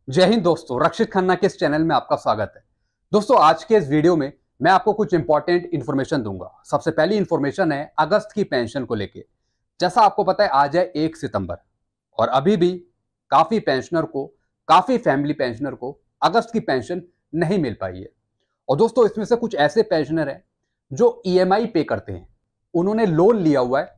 जय हिंद दोस्तों, रक्षित खन्ना के इस चैनल में आपका स्वागत है। दोस्तों, आज के इस वीडियो में मैं आपको कुछ इंपॉर्टेंट इंफॉर्मेशन दूंगा। सबसे पहली इंफॉर्मेशन है अगस्त की पेंशन को लेके। जैसा आपको पता है, आज है 1 सितंबर और अभी भी काफी फैमिली पेंशनर को अगस्त की पेंशन नहीं मिल पाई है। और दोस्तों, इसमें से कुछ ऐसे पेंशनर हैं जो ईएमआई पे करते हैं। उन्होंने लोन लिया हुआ है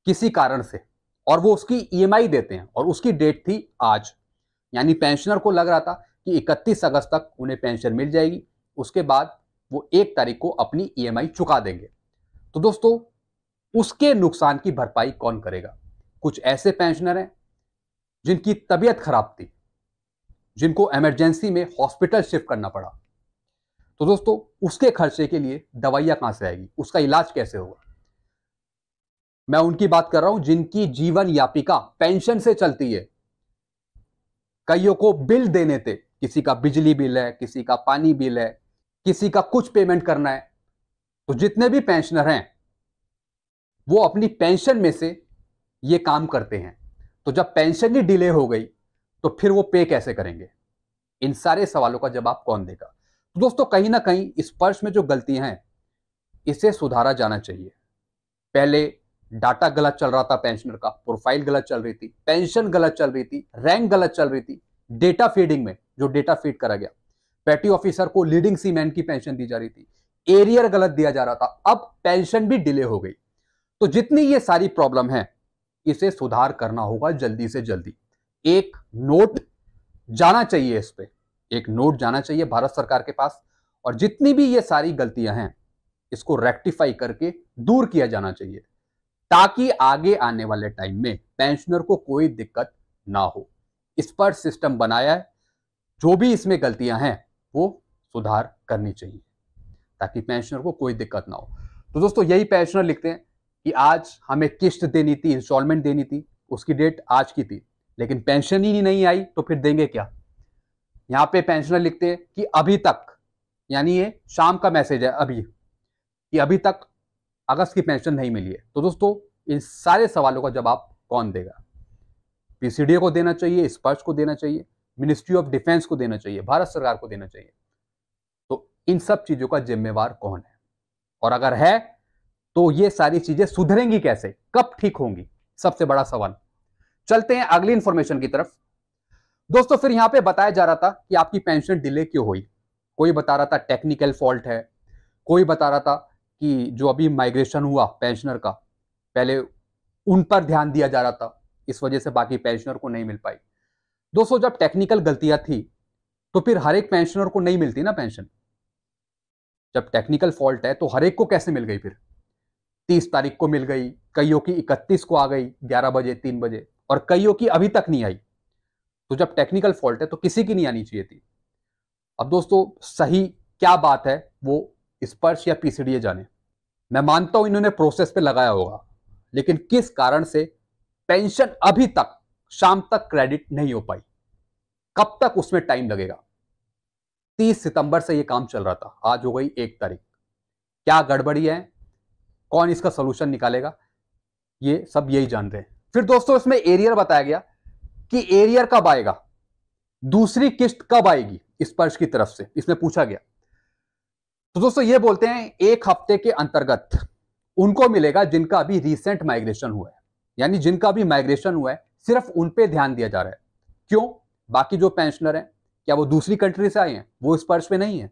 किसी कारण से और वो उसकी ईएमआई देते हैं और उसकी डेट थी आज। यानी पेंशनर को लग रहा था कि 31 अगस्त तक उन्हें पेंशन मिल जाएगी, उसके बाद वो 1 तारीख को अपनी ईएमआई चुका देंगे। तो दोस्तों, उसके नुकसान की भरपाई कौन करेगा? कुछ ऐसे पेंशनर हैं जिनकी तबीयत खराब थी, जिनको इमरजेंसी में हॉस्पिटल शिफ्ट करना पड़ा। तो दोस्तों, उसके खर्चे के लिए दवाइयां कहां से आएगी, उसका इलाज कैसे होगा? मैं उनकी बात कर रहा हूं जिनकी जीवन यापिका पेंशन से चलती है। कईयों को बिल देने थे, किसी का बिजली बिल है, किसी का पानी बिल है, किसी का कुछ पेमेंट करना है। तो जितने भी पेंशनर हैं वो अपनी पेंशन में से ये काम करते हैं। तो जब पेंशन ही डिले हो गई तो फिर वो पे कैसे करेंगे? इन सारे सवालों का जवाब कौन देगा? तो दोस्तों, कहीं ना कहीं इस पर्च में जो गलतियां हैं इसे सुधारा जाना चाहिए। पहले डाटा गलत चल रहा था, पेंशनर का प्रोफाइल गलत चल रही थी, पेंशन गलत चल रही थी, रैंक गलत चल रही थी। डेटा फीडिंग में जो डेटा फीड करा गया, पेटी ऑफिसर को लीडिंग सीमैन की पेंशन दी जा रही थी, एरियर गलत दिया जा रहा था, अब पेंशन भी डिले हो गई। तो जितनी ये सारी प्रॉब्लम है इसे सुधार करना होगा जल्दी से जल्दी। एक नोट जाना चाहिए, इस पे एक नोट जाना चाहिए भारत सरकार के पास, और जितनी भी ये सारी गलतियां हैं इसको रेक्टिफाई करके दूर किया जाना चाहिए, ताकि आगे आने वाले टाइम में पेंशनर को कोई दिक्कत ना हो। इस पर सिस्टम बनाया है, जो भी इसमें गलतियां हैं वो सुधार करनी चाहिए ताकि पेंशनर को कोई दिक्कत ना हो। तो दोस्तों, यही पेंशनर लिखते हैं कि आज हमें किस्त देनी थी, इंस्टॉलमेंट देनी थी, उसकी डेट आज की थी, लेकिन पेंशन ही नहीं आई तो फिर देंगे क्या? यहां पे पेंशनर लिखते हैं कि अभी तक, यानी ये शाम का मैसेज है अभी, कि अभी तक अगस्त की पेंशन नहीं मिली है। तो दोस्तों, इन सारे सवालों का जवाब कौन देगा? पीसीडीए को देना चाहिए, स्पर्श को देना चाहिए, मिनिस्ट्री ऑफ डिफेंस को देना चाहिए, भारत सरकार को देना चाहिए। तो इन सब चीजों का जिम्मेवार कौन है? और अगर है तो ये सारी चीजें सुधरेंगी कैसे, कब ठीक होंगी? सबसे बड़ा सवाल। चलते हैं अगली इंफॉर्मेशन की तरफ। दोस्तों, फिर यहां पे बताया जा रहा था कि आपकी पेंशन डिले क्यों हुई। कोई बता रहा था टेक्निकल फॉल्ट है, कोई बता रहा था कि जो अभी माइग्रेशन हुआ पेंशनर का, पहले उन पर ध्यान दिया जा रहा था, इस वजह से बाकी पेंशनर को नहीं मिल पाई। दोस्तों, जब टेक्निकल गलतियां थी तो फिर हर एक पेंशनर को नहीं मिलती ना पेंशन। जब टेक्निकल फॉल्ट है तो हर एक को कैसे मिल गई? फिर 30 तारीख को मिल गई, कईयों की 31 को आ गई 11 बजे 3 बजे, और कईयों की अभी तक नहीं आई। तो जब टेक्निकल फॉल्ट है तो किसी की नहीं आनी चाहिए थी। अब दोस्तों, सही क्या बात है वो स्पर्श या पीसीडीए जाने। मैं मानता हूं इन्होंने प्रोसेस पे लगाया होगा, लेकिन किस कारण से पेंशन अभी तक शाम तक क्रेडिट नहीं हो पाई? कब तक उसमें टाइम लगेगा? 30 सितंबर से यह काम चल रहा था, आज हो गई 1 तारीख। क्या गड़बड़ी है? कौन इसका सोल्यूशन निकालेगा? ये सब यही जान रहे हैं। फिर दोस्तों, इसमें एरियर बताया गया कि एरियर कब आएगा, दूसरी किस्त कब आएगी स्पर्श की तरफ से, इसमें पूछा गया। तो दोस्तों, ये बोलते हैं 1 हफ्ते के अंतर्गत उनको मिलेगा जिनका अभी रिसेंट माइग्रेशन हुआ है। यानी जिनका अभी माइग्रेशन हुआ है सिर्फ उन पे ध्यान दिया जा रहा है। क्यों? बाकी जो पेंशनर हैं, क्या वो दूसरी कंट्री से आए हैं? वो स्पर्श पे नहीं है?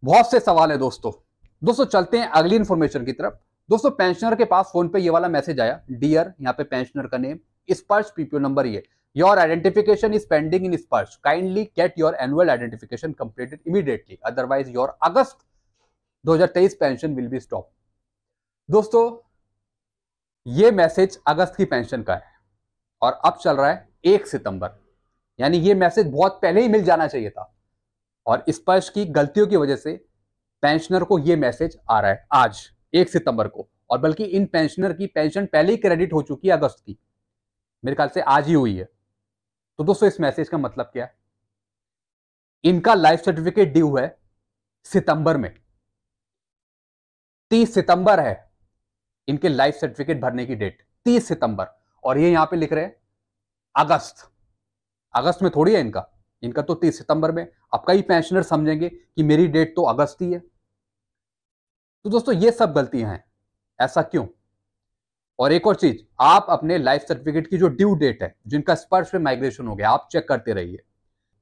बहुत से सवाल है दोस्तों, चलते हैं अगली इंफॉर्मेशन की तरफ। दोस्तों, पेंशनर के पास फोन पे ये वाला मैसेज आया, डियर, यहाँ पे पेंशनर का नेम, स्पर्श पीपीओ नंबर ये, your identification is pending in Sparsh, kindly get your annual identification completed immediately, otherwise your August 2023 pension will be stop. दोस्तों, ये मैसेज अगस्त की पेंशन का है और अब चल रहा है 1 सितंबर, यानी ये मैसेज बहुत पहले ही मिल जाना चाहिए था, और स्पर्श की गलतियों की वजह से पेंशनर को यह मैसेज आ रहा है आज 1 सितंबर को। और बल्कि इन पेंशनर की पेंशन पहले ही क्रेडिट हो चुकी है अगस्त की, मेरे ख्याल से आज ही हुई है। तो दोस्तों, इस मैसेज का मतलब क्या है? इनका लाइफ सर्टिफिकेट ड्यू है सितंबर में, 30 सितंबर है इनके लाइफ सर्टिफिकेट भरने की डेट, 30 सितंबर, और ये यहां पे लिख रहे हैं अगस्त। अगस्त में थोड़ी है इनका, इनका तो 30 सितंबर में। अब कई पेंशनर समझेंगे कि मेरी डेट तो अगस्त ही है। तो दोस्तों ये सब गलतियां हैं, ऐसा क्यों? और एक और चीज, आप अपने लाइफ सर्टिफिकेट की जो ड्यू डेट है, जिनका स्पर्श पे माइग्रेशन हो गया, आप चेक करते रहिए।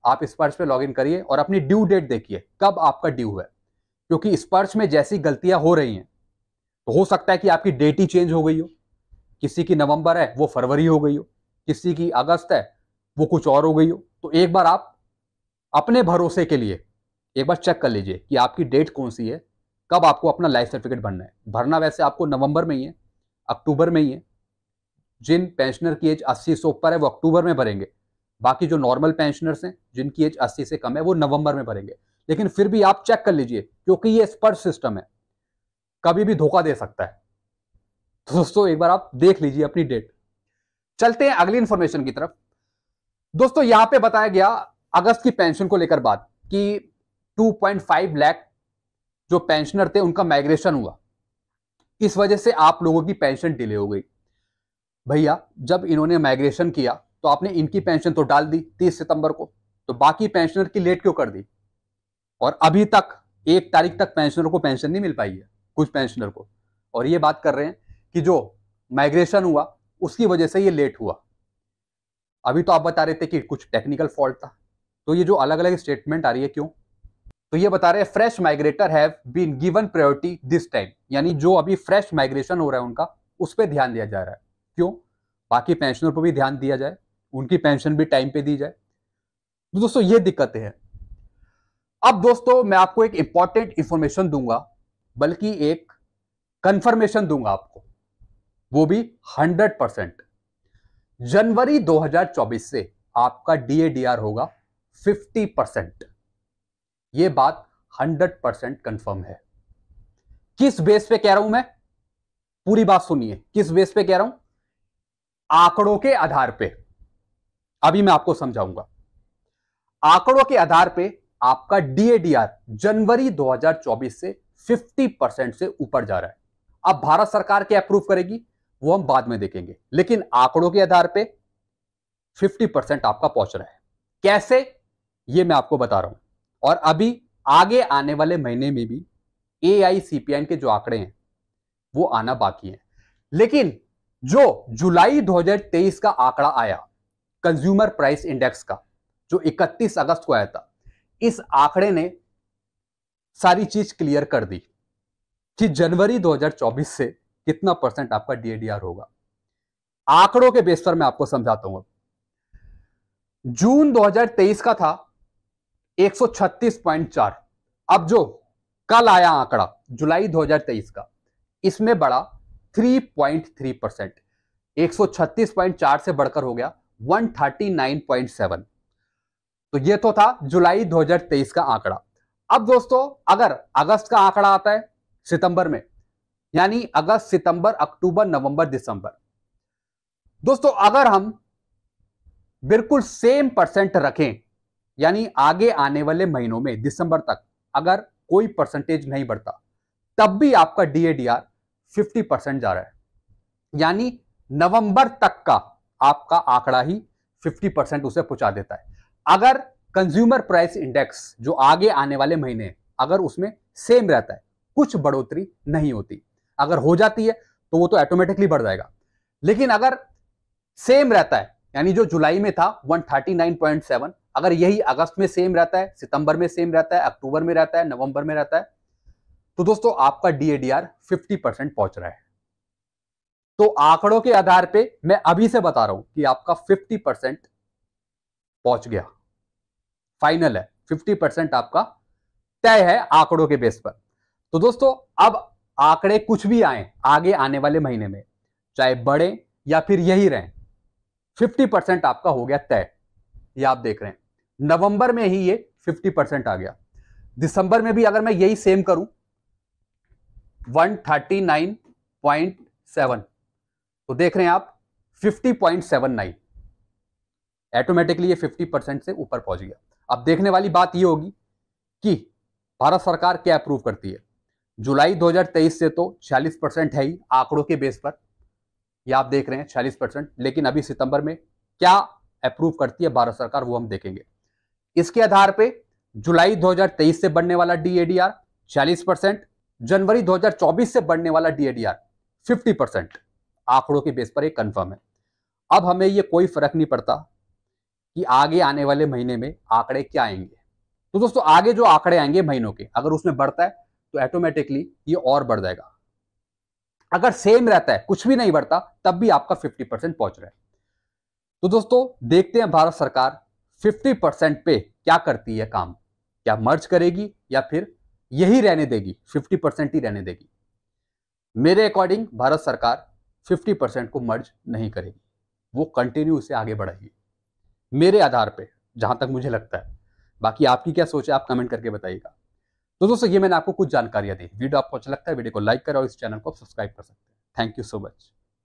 आप स्पर्श पे लॉगिन करिए और अपनी ड्यू डेट देखिए कब आपका ड्यू है, क्योंकि स्पर्श में जैसी गलतियां हो रही हैं तो हो सकता है कि आपकी डेट ही चेंज हो गई हो। किसी की नवंबर है वो फरवरी हो गई हो, किसी की अगस्त है वो कुछ और हो गई हो। तो एक बार आप अपने भरोसे के लिए एक बार चेक कर लीजिए कि आपकी डेट कौन सी है, कब आपको अपना लाइफ सर्टिफिकेट भरना है। भरना वैसे आपको नवंबर में ही है, अक्टूबर में ही है। जिन पेंशनर की एज 80 से ऊपर है वो अक्टूबर में भरेंगे, बाकी जो नॉर्मल पेंशनर्स हैं जिनकी एज 80 से कम है वो नवंबर में भरेंगे। लेकिन फिर भी आप चेक कर लीजिए, क्योंकि ये स्पर्श सिस्टम है, कभी भी धोखा दे सकता है। तो दोस्तों एक बार आप देख लीजिए अपनी डेट। चलते हैं अगली इंफॉर्मेशन की तरफ। दोस्तों यहां पे बताया गया अगस्त की पेंशन को लेकर बात कि 2.5 लाख जो पेंशनर थे उनका माइग्रेशन हुआ, इस वजह से आप लोगों की पेंशन डिले हो गई। भैया जब इन्होंने माइग्रेशन किया तो आपने इनकी पेंशन तो डाल दी 30 सितंबर को, तो बाकी पेंशनर की लेट क्यों कर दी? और अभी तक 1 तारीख तक पेंशनर को पेंशन नहीं मिल पाई है, कुछ पेंशनर को। और ये बात कर रहे हैं कि जो माइग्रेशन हुआ उसकी वजह से ये लेट हुआ। अभी तो आप बता रहे थे कि कुछ टेक्निकल फॉल्ट था। तो ये जो अलग अलग स्टेटमेंट आ रही है क्यों? तो ये बता रहे हैं fresh migrator have been given priority this time, यानी जो अभी फ्रेश माइग्रेशन हो रहा है उनका उस पर ध्यान दिया जा रहा है। क्यों? बाकी पेंशनर पर भी ध्यान दिया जाए, उनकी पेंशन भी टाइम पे दी जाए। तो दोस्तों ये दिक्कतें हैं। अब दोस्तों मैं आपको एक इंपॉर्टेंट इंफॉर्मेशन दूंगा, बल्कि एक कंफर्मेशन दूंगा आपको, वो भी 100%। जनवरी 2024 से आपका DADR होगा 50%। ये बात 100% कंफर्म है। किस बेस पे कह रहा हूं मैं? पूरी बात सुनिए, किस बेस पे कह रहा हूं? आंकड़ों के आधार पे। अभी मैं आपको समझाऊंगा। आंकड़ों के आधार पे आपका DADR जनवरी 2024 से 50% से ऊपर जा रहा है। अब भारत सरकार क्या अप्रूव करेगी वो हम बाद में देखेंगे, लेकिन आंकड़ों के आधार पे 50% आपका पहुंच रहा है। कैसे, ये मैं आपको बता रहा हूं। और अभी आगे आने वाले महीने में भी AICPN के जो आंकड़े हैं वो आना बाकी है। लेकिन जो जुलाई 2023 का आंकड़ा आया कंज्यूमर प्राइस इंडेक्स का, जो 31 अगस्त को आया था, इस आंकड़े ने सारी चीज क्लियर कर दी कि जनवरी 2024 से कितना % आपका DADR होगा। आंकड़ों के बेस पर मैं आपको समझाता हूं। जून 2023 का था 136.4। अब जो कल आया आंकड़ा जुलाई 2023 का, इसमें बढ़ा 3.3%। 136.4 से बढ़कर हो गया 139.7। तो ये तो था जुलाई 2023 का आंकड़ा। अब दोस्तों अगर अगस्त का आंकड़ा आता है सितंबर में, यानी अगस्त, सितंबर, अक्टूबर, नवंबर, दिसंबर, दोस्तों अगर हम बिल्कुल सेम % रखें, यानी आगे आने वाले महीनों में दिसंबर तक अगर कोई % नहीं बढ़ता, तब भी आपका DADR 50% जा रहा है। यानी नवंबर तक का आपका आंकड़ा ही 50% उसे पहुंचा देता है। अगर कंज्यूमर प्राइस इंडेक्स जो आगे आने वाले महीने अगर उसमें सेम रहता है, कुछ बढ़ोतरी नहीं होती, अगर हो जाती है तो वो तो ऑटोमेटिकली बढ़ जाएगा। लेकिन अगर सेम रहता है, यानी जो जुलाई में था 139.7, अगर यही अगस्त में सेम रहता है, सितंबर में सेम रहता है, अक्टूबर में रहता है, नवंबर में रहता है, तो दोस्तों आपका DADR 50% पहुंच रहा है। तो आंकड़ों के आधार पे मैं अभी से बता रहा हूं कि आपका 50% पहुंच गया, फाइनल है। 50% आपका तय है आंकड़ों के बेस पर। तो दोस्तों अब आंकड़े कुछ भी आए आगे आने वाले महीने में, चाहे बढ़े या फिर यही रहें, 50% आपका हो गया तय। ये आप देख रहे हैं नवंबर में ही ये 50% आ गया। दिसंबर में भी अगर मैं यही सेम करूं 139.7, तो देख रहे हैं आप 50.79, ऑटोमेटिकली ये 50% से ऊपर पहुंच गया। अब देखने वाली बात ये होगी कि भारत सरकार क्या अप्रूव करती है। जुलाई 2023 से तो 46% है ही आंकड़ों के बेस पर, ये आप देख रहे हैं 46%। लेकिन अभी सितंबर में क्या अप्रूव करती है भारत सरकार, वो हम देखेंगे। इसके आधार पे जुलाई 2023 से बढ़ने वाला डीएडीआर 40%, जनवरी 2024 से बढ़ने वाला डीएडीआर 50%, आंकड़ों के बेस पर एक कंफर्म है। अब हमें ये कोई फर्क नहीं पड़ता कि आगे आने वाले महीने में आंकड़े क्या आएंगे। तो दोस्तों आगे जो आंकड़े आएंगे महीनों के, अगर उसमें बढ़ता है तो ऑटोमेटिकली ये और बढ़ जाएगा। अगर सेम रहता है, कुछ भी नहीं बढ़ता, तब भी आपका 50% पहुंच रहा है। तो दोस्तों देखते हैं भारत सरकार 50% पे क्या करती है काम, क्या मर्ज करेगी या फिर यही रहने देगी, 50% ही रहने देगी। मेरे अकॉर्डिंग भारत सरकार 50% को मर्ज नहीं करेगी, वो कंटिन्यू इसे आगे बढ़ाएगी, मेरे आधार पे जहां तक मुझे लगता है। बाकी आपकी क्या सोच है, आप कमेंट करके बताइएगा। तो दोस्तों ये मैंने आपको कुछ जानकारियां दी। वीडियो आपको अच्छा लगता है, वीडियो को लाइक करें और इस चैनल को सब्सक्राइब कर सकते हैं। Thank you so much.